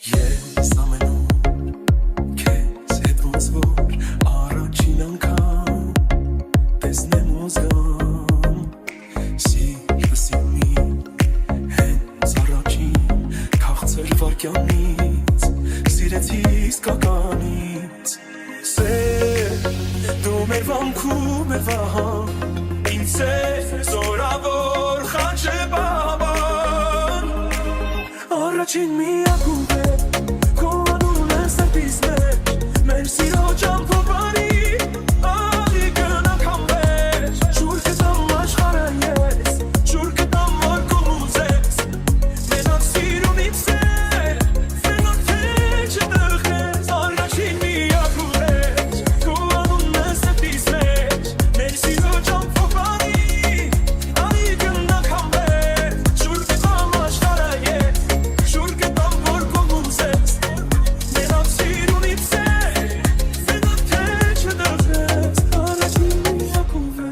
Ես ամենում քեզ հետ ոնց որ առաջին անգամ տեսնեմ ու զգամ սիրտս իմի հենց առաջին քաղցր վարքյանից սիրեցի իսկականից սեր դու մեր վանքում է վահան ինձ է զորավոր խաչե բաբան առաջին միակում է քո անունն է սրտիս մեջ մեր սիրո ճամփորդի արի գնանք անվեր շուր կտամ աշխարհը ես շուր կտամ որ կոմուզես մենակ սիրունից է մենակ թե չդխես առաջին միակում է քո անունն է սրտիս մեջ մեր սիրո ճամփորդի արի գնանք անվեր շուր կտամ աշխարհը ես շուր կտամ որ կոմուզես մենակ սիրունից է մենակ թե չդխես առաջին միակում է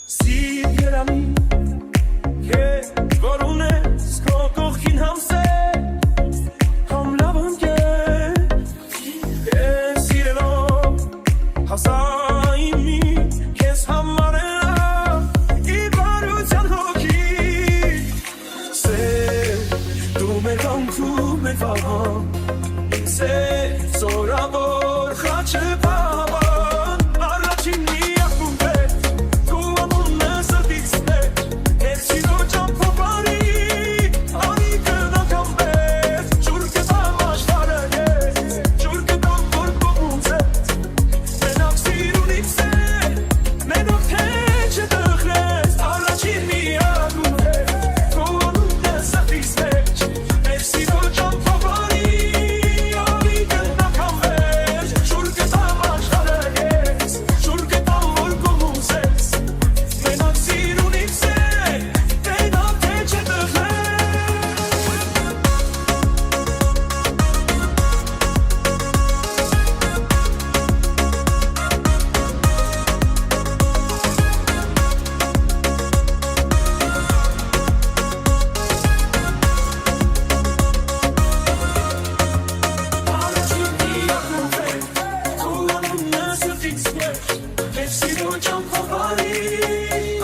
Սիր երանի Ես որ ունես քո կողքին համսեր Համ լավ ընկեր Ես սիրելով հասա իմի Քեզ համար է ի բարության հոգի Սեր դու մեր վանքում է վահան Ինձ է զորավոր խաչը բաբան Առաջին միակում է քո անունն է սրտիս մեջ Մեր սիրո ճամփորդի արի գնանք անվեր Շուր կտամ աշխարհը ես շուր կտամ որ կոմուզես մենակ սիրունից է մենակ թե չդխրես առաջին միակում է քո անունն է սրտիս մեջ մեր սիրո ճամփորդի արի գնանք անվեր շուր կտամ աշխարհը ես շուր կտամ որ կոմուզես մենակ սիրունից է մենակ թե չդխրես Առաջին միակում է քո անունն է սրտիս մեջ մեր սիրո ճամփորդի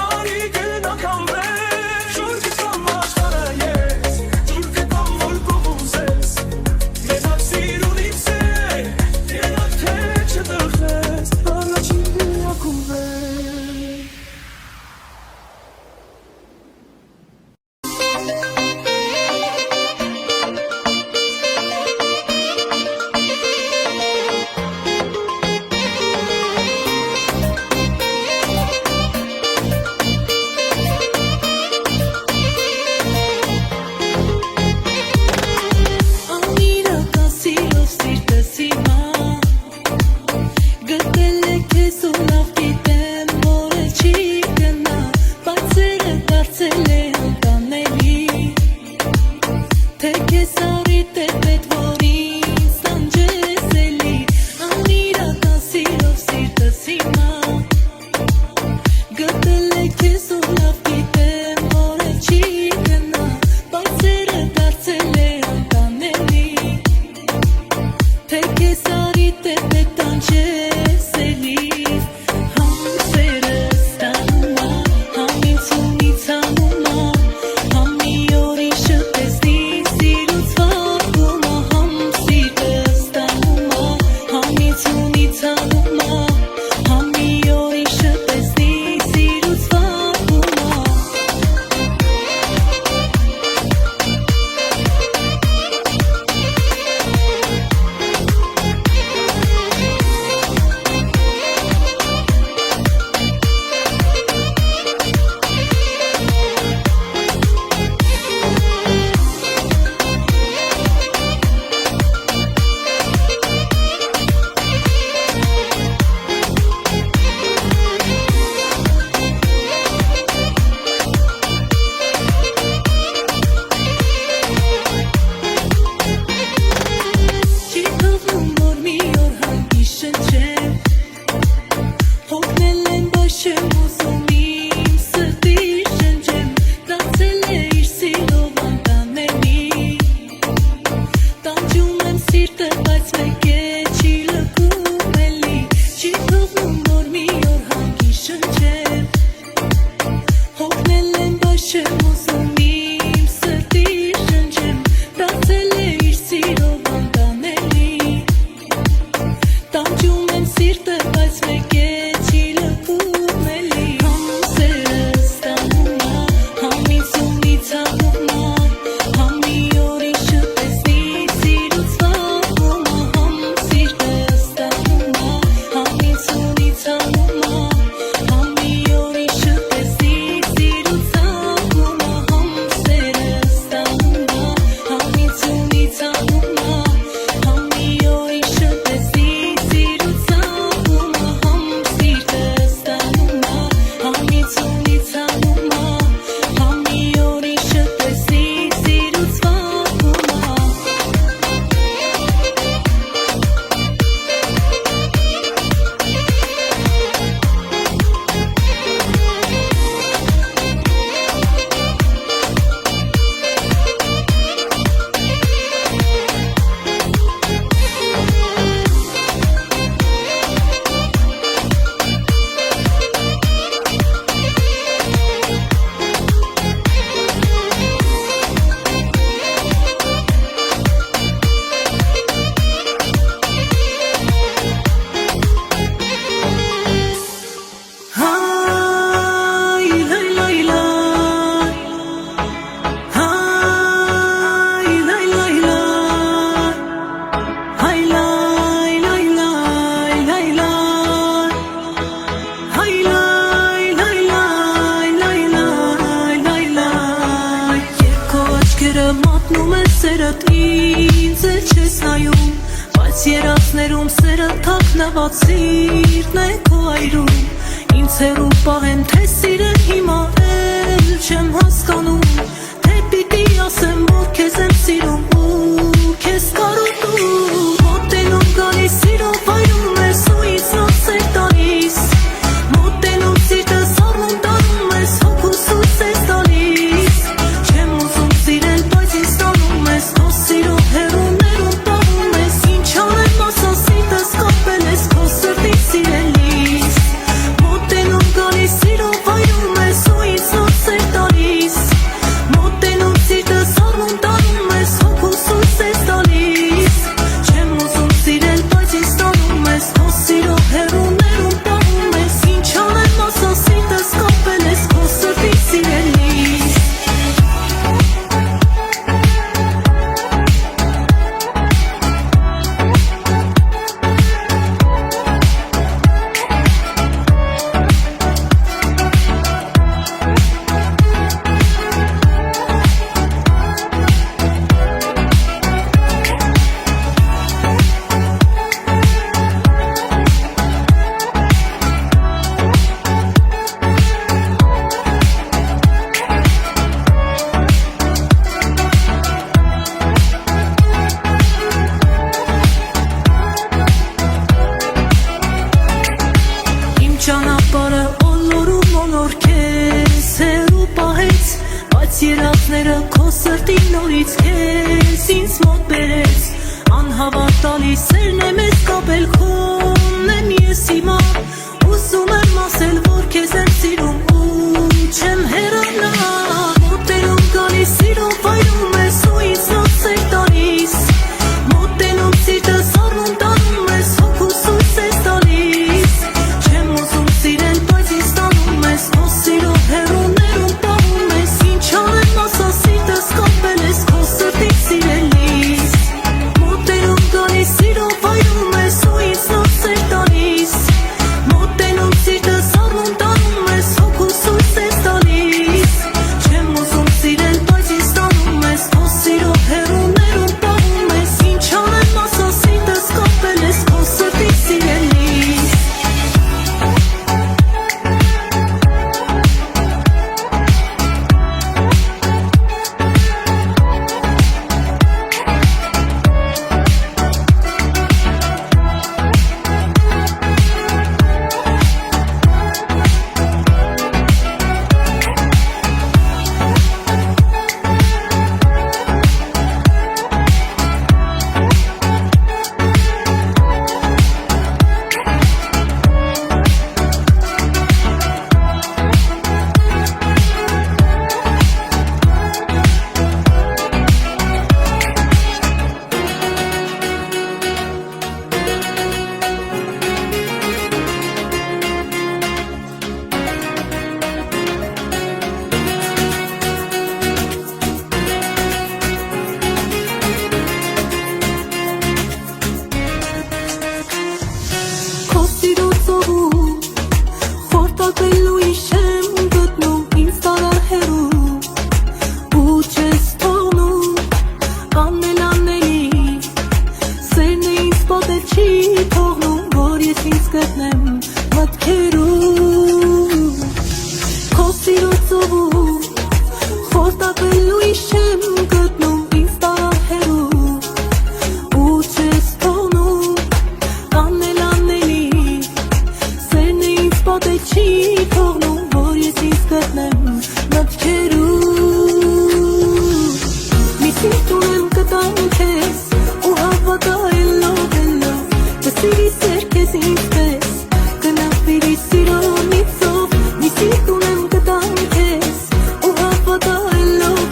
արի գնանք անվեր շուր կտամ աշխարհը ես շուր կտամ որ կոմուզես մենակ սիրունից է մենակ թե չդխրես առաջին միակում է սերդ ինձ էլ չես նայում, բայց երազներում սերը թաքնված սիրտն է քո այրում, ինձ հեռու պահեմ թե սիրել հիմա էլ չեմ հասկանում, թե պիտի ասեմ որ քեզ եմ սիրում ու քեզ կարոտում, մոտենում գալիս սիրով այրում ես ու ինձ նոր սեր տալիս, մոտենում սիրտս առնում տանում ես հոգուս ույս ես տալիս, չեմ ուզում սիրել բայց ինձ տանում ես քո սիրով հեռուներում պահում ես, ինչ անեմ ասա սիրտս կապել ես քո սրտի սիրելիս, մոտենում գալիս սիրով այրում ես ու ինձ նոր սեր տալիս, մոտենում սիրտս առնում տանում ես հոգուս ույս ես տալիս, չեմ ուզում սիրել բայց ինձ տանում ես քո սիրով հեռուներում պահում ես, ինչ անեմ ասա սիրտս կապել ես քո սրտի սիրելիս, ճանապարհը օլորում օլոր քեզ հեռու պահեց, բայց երազները քո սրտի նորից քեզ ինձ մոտ բերեց, անհավատալի սերն է մեզ կապել քոնն եմ ես հիմա, ուզում եմ ասել որ քեզ եմ սիրում ու չեմ հեռանա, մոտենում գալիս սիրով այրում ես ու ինձ նոր սեր տալիս, մոտենում սիրտս առնում տանում ես հոգուս ույս ես տալիս, չեմ ուզում սիրել բայց ինձ տանում ես քո սիրով հեռուներում պահում ես, ինչ անեմ ասա սիրտս կապել ես քո սրտի սիրելիս, մոտենում գալիս սիրով այրում ես ու ինձ նոր սեր տալիս, մոտենում սիրտս առնում տանում ես հոգուս ույս ես տալիս, չեմ ուզում սիրել բայց ինձ տանում ես քո սիրով հեռուներում պահում ես, ինչ անեմ ասա սիրտս կապել ես քո սրտի սիրելիս, քո սիրո ծովում խորտակվելու իշեմ գտնում ինձ տարար հեռու ու չես թողնում անել անելի սերն է ինձ պատել չի թողնում որ ես ինձ գտնեմ մտքերում քո սիրո ծովում խորտակվելու իշեմ գտնում ինձ տարար հեռու ու չես թողնում անել անելի սերն է ինձ պատել չի թողնում որ ես ինձ գտնեմ մտքերում մի սիրտ ունեմ կտամ քեզ ու հավատալով կսիրի սեր քեզ ինձ պես կնախվիրի սիրոնիցով մի սիրտ ունեմ կտամ քեզ ու հավատալով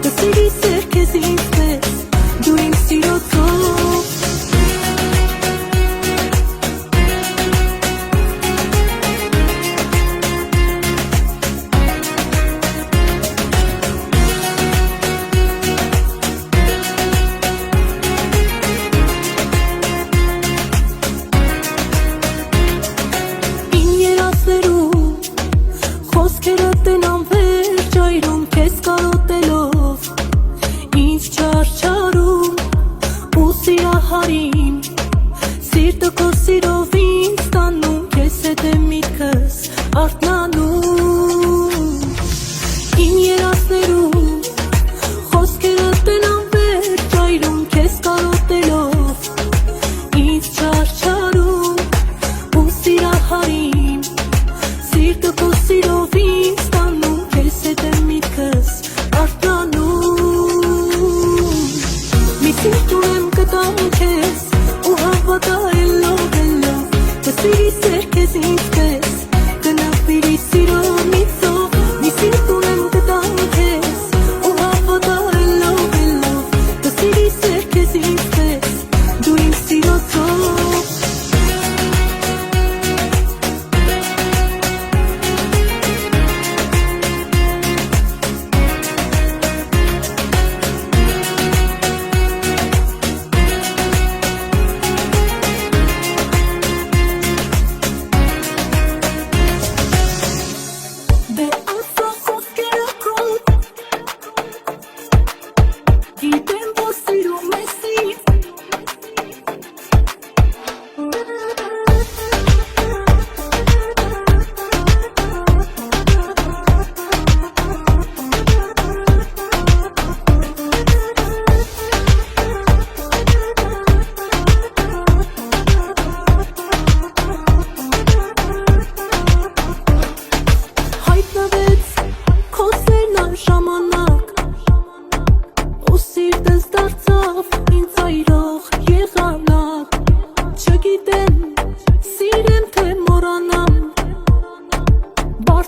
կսիրի սեր քեզ ինձ պես դու իմ սիրո ծով Խոսքերդ են անվերջ այրում քեզ կարոտելով Ինչ չար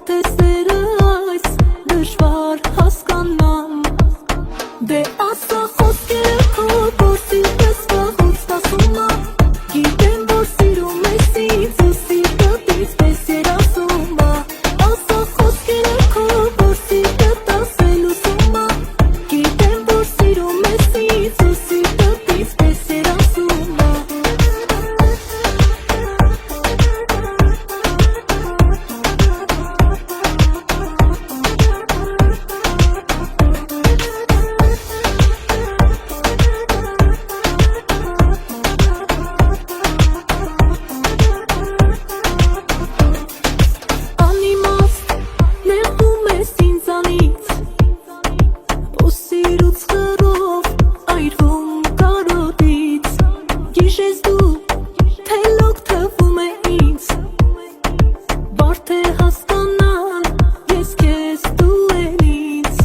Թե սերը այս դժվար հասկանամ Դե ասա խոսքերը քո Սիրտս վաղուց սպասում ա Գիտեմ որ սիրում ես ինձ ու սիրտս պես երազում ա Ասա խոսքերը քո Սիրտդ ասել ուսում ա Գիտեմ որ սիրում ես ինձ ու սիրտս պես երազում ա Անիմաստ նեղվում ես ինձանից Ու սիրուց խրով այրվում կարոտից Գիշես դու թե լոք թվում է ինձ Բարդ է հասկանալ ես քեզ դու են ինձ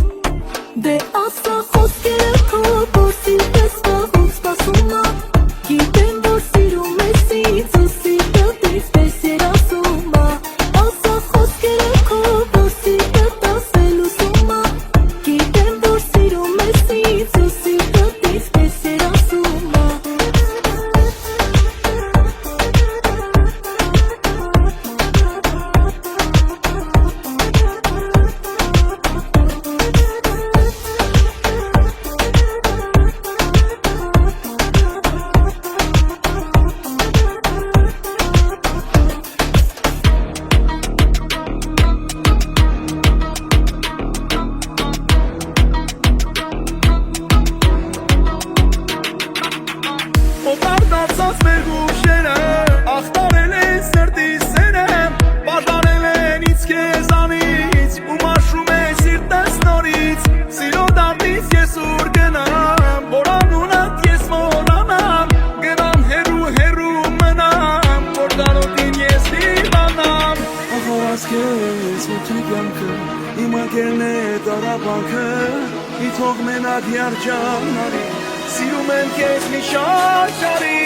Դե ասա խոսքերը քո Սիրտս վաղուց սպասում ա Գիտեմ որ սիրում ես ինձ ու սիրտս պես երազում ա Ասա խոսքերը քո Սիրտդ ասել ուսում ա Գիտեմ որ սիրում ես ինձ ու սիրտս պես երազում ա Օտար դարձած մեր գուշերը Ախտարել են սրտի սերը Բաժանել են ինձ քեզանից Ու մաշում է սիրտս նորից Սիրո դարնից ես ուր գնամ Որ անունդ ես մոռանամ Գնամ հեռու մնամ Որ դարոտին ես դիվանամ Ախորած քեզ ութի կյանքը Իմ ակերն է տարապանքը Մի թող մենակ երջանարի Սիրում եմ քեզ մի շարժարի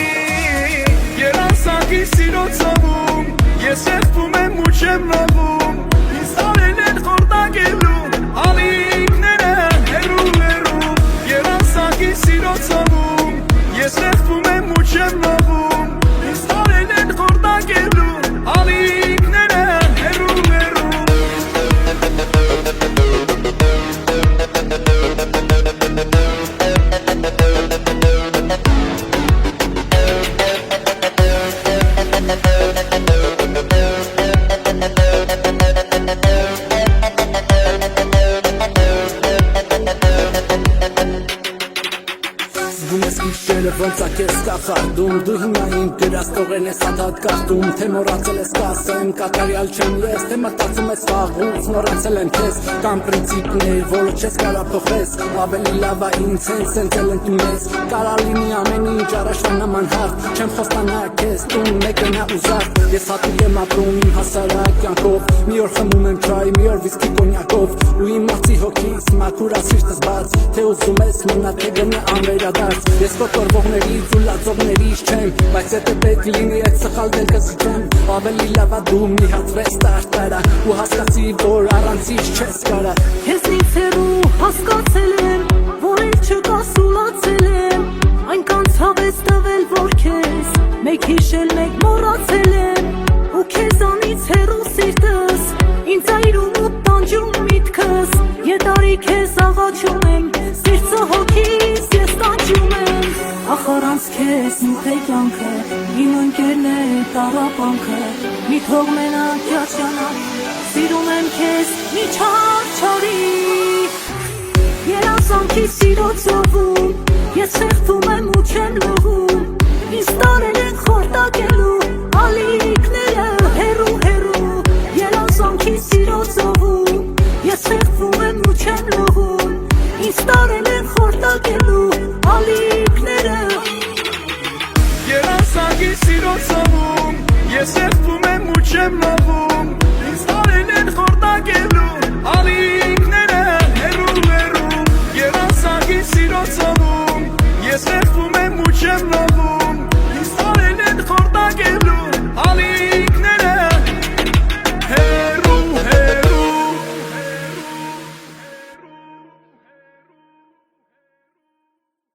Երասակի սիրո ծովում Ես երդվում եմ ու չեմ նովում Ինձ տարել են խորտակելու Ալիքները հեռու Երասակի սիրո ծովում Ես երդվում եմ ու չեմ նովում Ինձ տարել են խորտակելու Ալիքները հեռու Զգում ես գիշերը ոնց ա քեզ կախարդում Դու հիմա իմ գրած տողերն ես անդադ կախտում Թե մոռացել ես կասեմ կատարյալ չեմ ես Թե մտածում ես վաղուց մոռացել եմ քեզ Կամ պրինցիպներ որը չես կարա փոխես Ավելի լավ ա ինձ հենց էլ ընդունես Կարա լինի ամեն ինչ առաջվա նման հարթ Չեմ խոստանա քեզ տուն մեկնա ուզարդ Ես հատուկ եմ ապրում իմ հասարակ կյանքով Մի օր խմում եմ չայ, մի օր վիսկի կոնյակով Ու իմ մաղցի հոգիս մաքուր ա սիրտս բաց Թե ուզում ես մնա թե գնա անվերադարձ Ես կոտորվողներից ու լացողներից չեմ Բայց եթե պետք լինի այդ սխալ դելքը զիջեմ Ավելի լավ ա դու մի հատվես տարտարա Ու հասկացի որ առանցից չես կարա Քեզնից հեռու հասկացել եմ Որ էլ չկաս ուլացել եմ Այնքան ցավ ես տվել որ քեզ Մեկ հիշել մեկ մոռացել եմ Ու քեզանից հեռու սիրտս Ինձ այրում ու տանջում միտքս Ետարի քեզ աղաչում եմ Սիրտը հոգիս ես տանջում եմ Ախ առանց քեզ ինձ է կյանքը Իմ ընկերն է տառապանքը Մի թող մենակ երջանալի Սիրում եմ քեզ մի չարչարի Երազանքի սիրո ծովում Ես շեղվում եմ ու չեմ լողում Ինձ տարել են խորտակելու Ալիքներ